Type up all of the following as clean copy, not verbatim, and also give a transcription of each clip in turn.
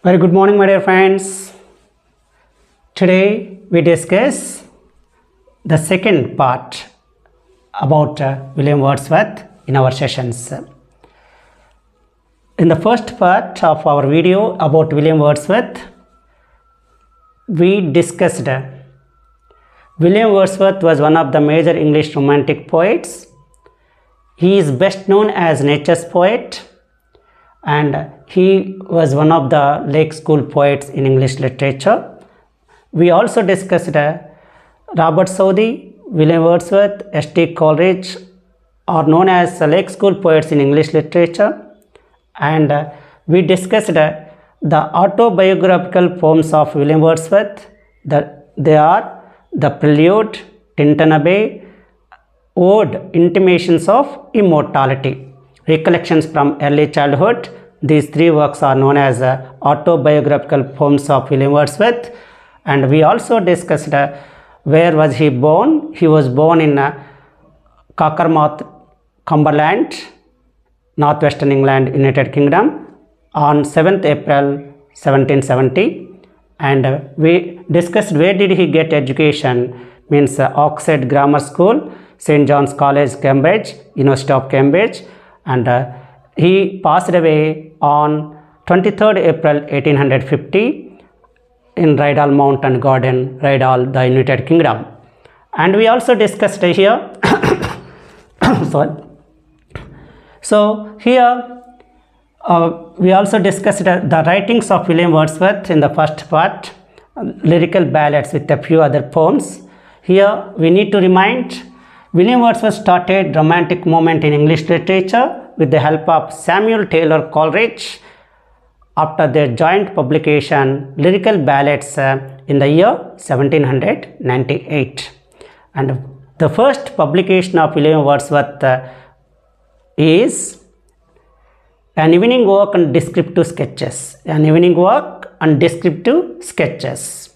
Very good morning, my dear friends. Today we discuss the second part about William Wordsworth in our sessions. In the first part of our video about William Wordsworth, we discussed William Wordsworth was one of the major English romantic poets. He is best known as nature's poet, and he was one of the Lake School poets in English literature. We also discussed Robert Southey, William Wordsworth, S.T. Coleridge are known as Lake School poets in English literature, and we discussed the autobiographical poems of William Wordsworth. They are the Prelude, Tintin Abbey, Ode, Intimations of Immortality, Recollections from Early Childhood. These three works are known as autobiographical poems of William Wordsworth. And we also discussed where was he born. He was born in Cockermouth, Cumberland, Northwestern England, United Kingdom on 7th April 1770. And we discussed where did he get education, means Oxford Grammar School, St. John's College, Cambridge, University of Cambridge, and he passed away on 23rd April 1850 in Rydal Mountain Garden, Rydal, the United Kingdom. And we also discussed here, sorry. So here we also discussed the writings of William Wordsworth in the first part, lyrical ballads with a few other poems. Here we need to remind William Wordsworth started romantic movement in English literature with the help of Samuel Taylor Coleridge after their joint publication Lyrical Ballads in the year 1798. And the first publication of William Wordsworth is An Evening Walk and Descriptive Sketches. An Evening Walk and Descriptive Sketches.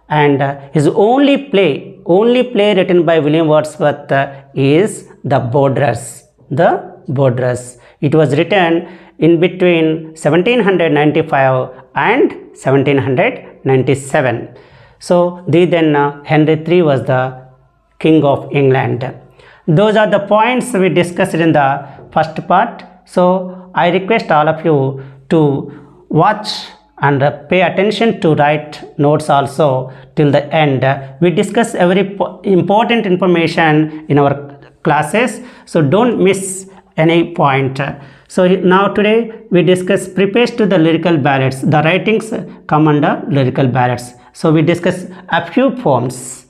And his only play written by William Wordsworth is The Borderers. The Borderers. It was written in between 1795 and 1797. So then Henry III was the King of England. Those are the points we discussed in the first part. So I request all of you to watch and pay attention to write notes also till the end. We discuss every important information in our classes, so don't miss any point. So now today we discuss preface to the lyrical ballads. The writings come under lyrical ballads. So we discuss a few poems.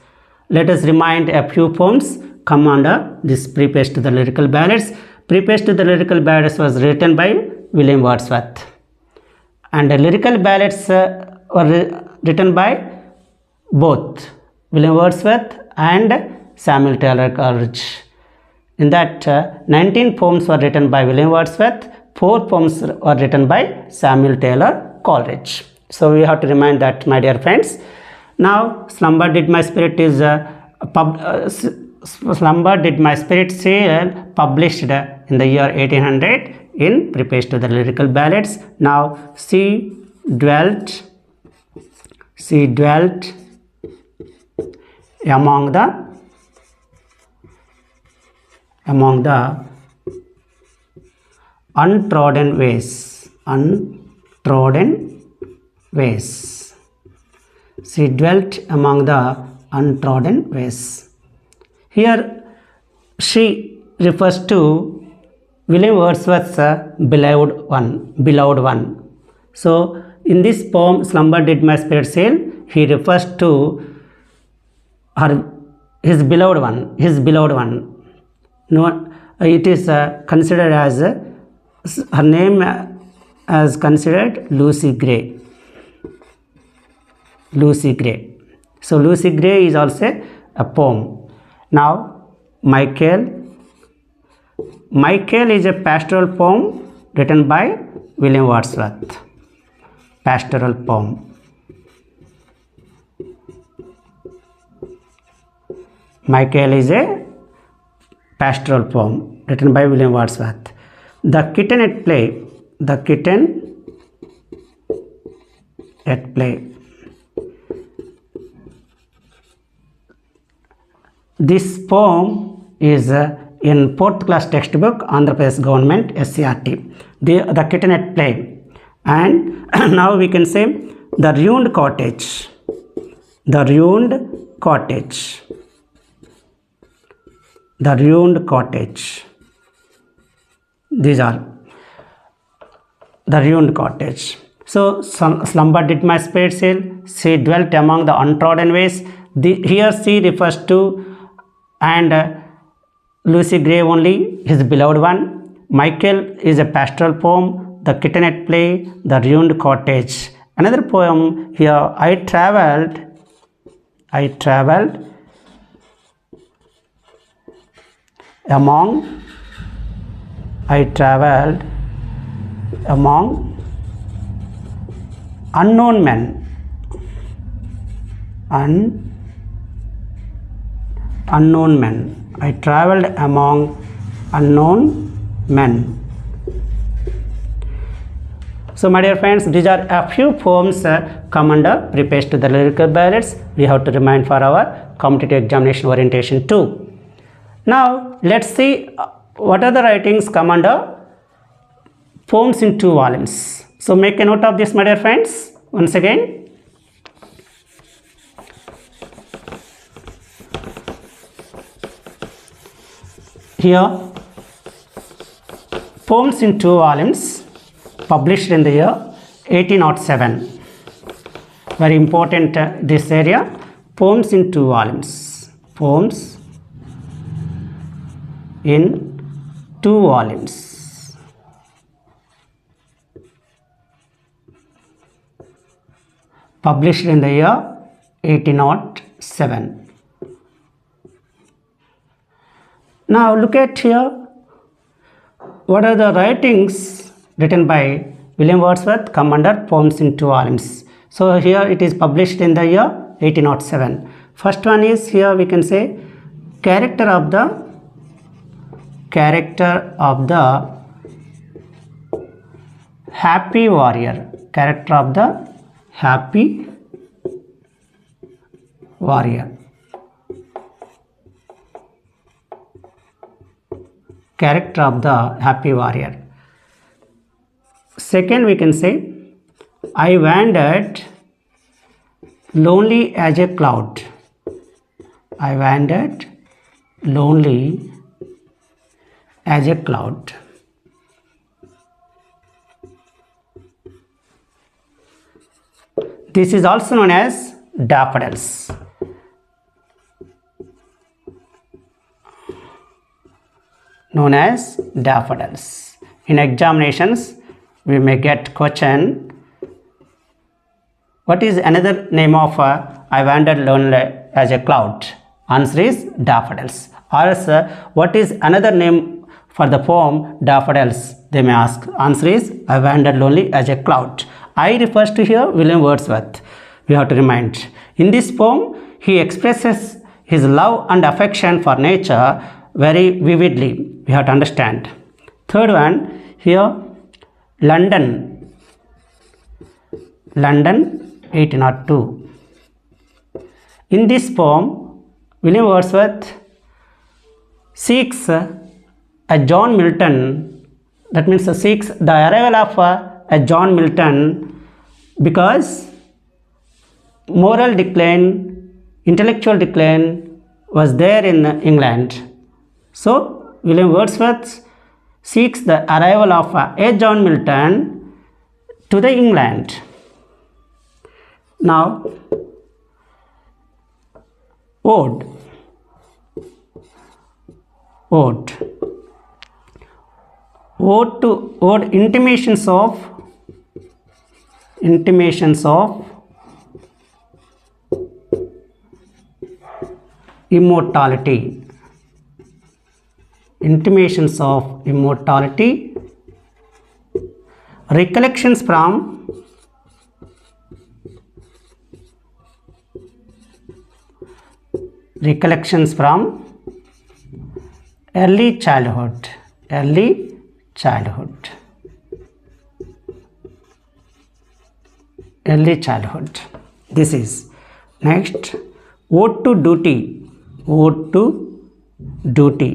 Let us remind a few poems come under this preface to the lyrical ballads. Preface to the lyrical ballads was written by William Wordsworth. And the lyrical ballads were written by both William Wordsworth and Samuel Taylor Coleridge. In that 19 poems were written by William Wordsworth, 4 poems were written by Samuel Taylor Coleridge. So we have to remind that, my dear friends. Now Slumber Did My Spirit is Slumber Did My Spirit serial published in the year 1800 in Preface to the Lyrical Ballads. Now she dwelt among the untrodden ways. She dwelt among the untrodden ways. Here she refers to William Wordsworth's beloved one. So in this poem, Slumber Did My Spirit Sail, he refers to his beloved one. No, it is considered as her name as considered Lucy Gray. So Lucy Gray is also a poem. Now Michael is a pastoral poem written by William Wordsworth. Pastoral poem. Michael is a pastoral poem written by William Wordsworth. The Kitten at Play. The Kitten at play. This poem is in 4th class textbook, Andhra Pradesh government SCRT, the kitten at play. And now we can say the ruined cottage, the ruined cottage, the ruined cottage. These are the ruined cottage. So slumber did my spirit sail, she dwelt among the untrodden ways. Here she refers to and Lucy Gray only, his beloved one. Michael is a pastoral poem, the kitten at play, the ruined cottage. Another poem here, I travelled among unknown men. Unknown men. I travelled among unknown men. So my dear friends, these are a few poems come under preface to the lyrical ballads. We have to remind for our competitive examination orientation too. Now let's see what are the writings come under poems in 2 volumes. So make a note of this, my dear friends. Once again, here poems in 2 volumes published in the year 1807. Very important this area. Poems in 2 volumes. Poems in 2 volumes. Published in the year 1807. Now look at here. What are the writings written by William Wordsworth come under poems in 2 volumes? So here it is published in the year 1807. First one is, here we can say, character of the happy warrior. Character of the happy warrior. Character of the happy warrior. Second, we can say, I wandered lonely as a cloud. I wandered lonely as a cloud. This is also known as daffodils. Known as daffodils. In examinations, we may get question, what is another name of I wandered lonely as a cloud? Answer is daffodils. Or else, what is another name for the poem daffodils? They may ask. Answer is I wandered lonely as a cloud. I refers to here William Wordsworth. We have to remind. In this poem, he expresses his love and affection for nature very vividly. We have to understand. Third one, here London 1802. In this poem, William Wordsworth seeks a John Milton, that means seeks the arrival of a John Milton, because moral decline, intellectual decline was there in England. So William Wordsworth seeks the arrival of a John Milton to the England. Now, ode intimations of immortality. Intimations of immortality. Recollections from early childhood. early childhood. This is next. Ode to duty. Ode to duty.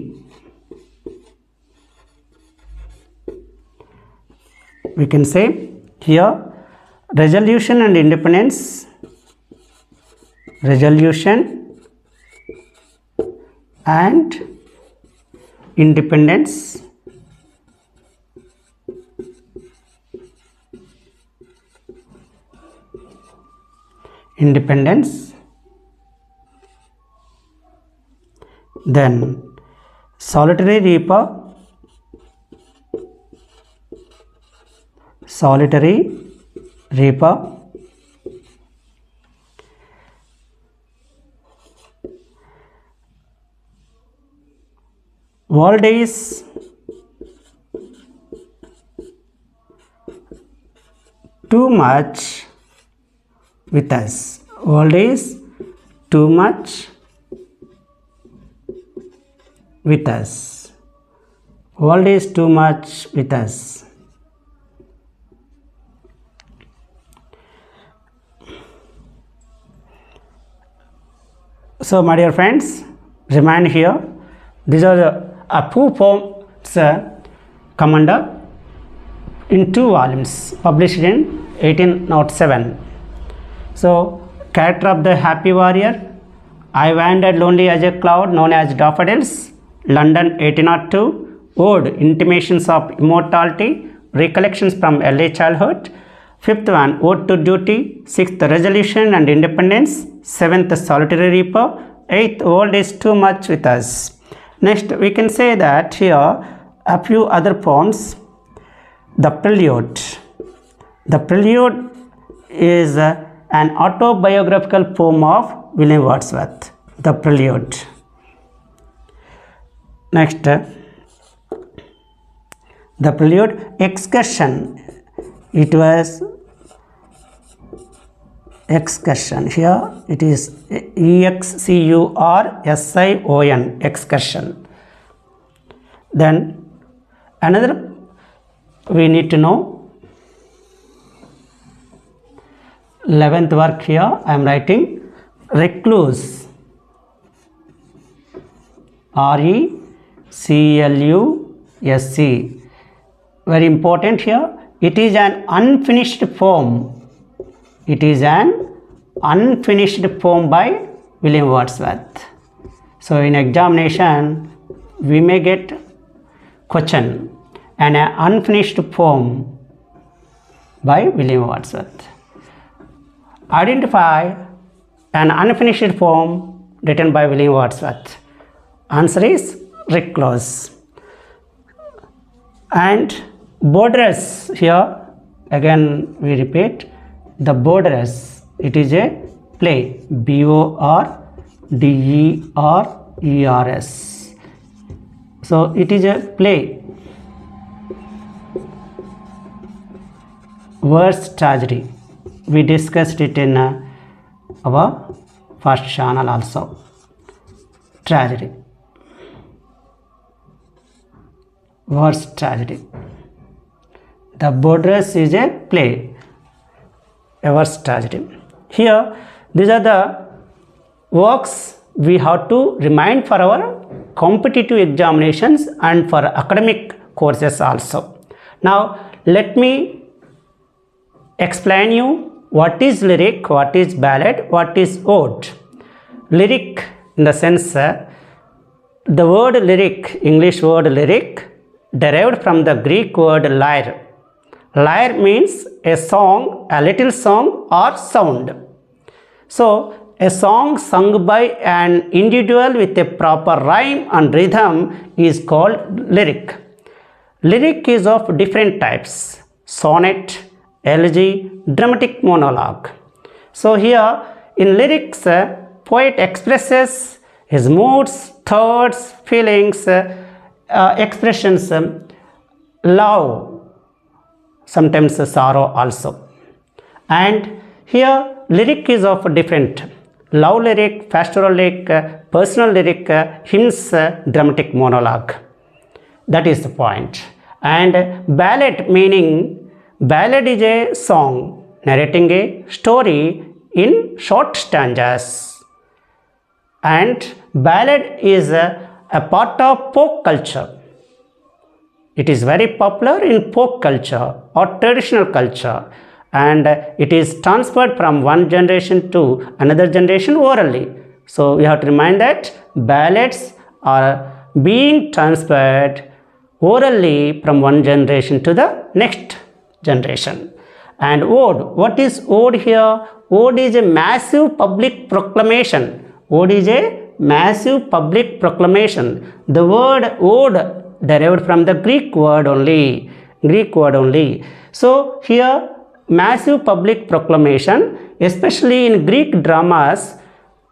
We can say here resolution and independence. Resolution and independence. Independence. Then solitary reaper. Solitary reaper. World is too much with us. World is too much with us. World is too much with us. So my dear friends, remind here, these are the two poems come under in 2 volumes published in 1807. So character of the happy warrior, I wandered lonely as a cloud known as daffodils, London 1802, Ode, intimations of immortality, recollections from early childhood. 5th one, Ode to duty. 6th, resolution and independence. 7th, solitary reaper. 8th, world is too much with us. Next, we can say that here a few other poems. The Prelude. The Prelude is an autobiographical poem of William Wordsworth. The Prelude. Next, the Prelude. Excursion. It was excursion. Here it is EXCURSION, excursion. Then another we need to know 11th work. Here I am writing recluse, RECLUSE. Very important here. It is an unfinished poem. It is an unfinished poem by William Wordsworth. So in examination we may get question, an unfinished poem by William Wordsworth. Identify an unfinished poem written by William Wordsworth. Answer is recluse. And borderless, here again we repeat, the borderless, it is a play, BORDERERS. So it is a play. Verse tragedy, we discussed it in our first channel also. Tragedy, verse tragedy. The borderless is a play, a verse tragedy. Here these are the works we have to remind for our competitive examinations and for academic courses also. Now let me explain you what is lyric, what is ballad, what is ode. Lyric in the sense, the word lyric, English word lyric, derived from the Greek word lyre. Lyre means a song, a little song or sound. So a song sung by an individual with a proper rhyme and rhythm is called lyric. Lyric is of different types: sonnet, elegy, dramatic monologue. So here in lyrics, poet expresses his moods, thoughts, feelings, expressions, love, sometimes sorrow also. And here lyric is of different: love lyric, pastoral lyric, personal lyric, hymns, dramatic monologue. That is the point. And ballad, meaning ballad is a song. narrating a story in short stanzas. And ballad is a part of folk culture. It is very popular in folk culture or traditional culture, and it is transferred from one generation to another generation orally. So we have to remind that ballads are being transferred orally from one generation to the next generation. And ode, what is ode here? Ode is a massive public proclamation. Ode is a massive public proclamation. The word ode derived from the Greek word only. So here massive public proclamation, especially in Greek dramas,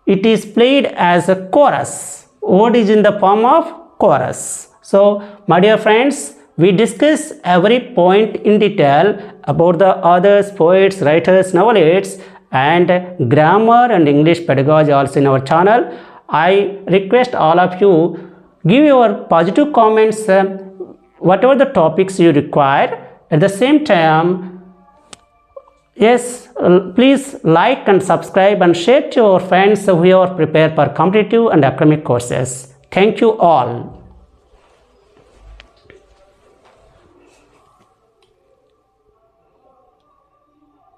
it is played as a chorus. Ode is in the form of chorus. So my dear friends, we discuss every point in detail about the authors, poets, writers, novelists, and grammar and English pedagogy also in our channel. I request all of you, give your positive comments, whatever the topics you require. At the same time, yes, please like and subscribe and share to your friends who are prepared for competitive and academic courses. Thank you all.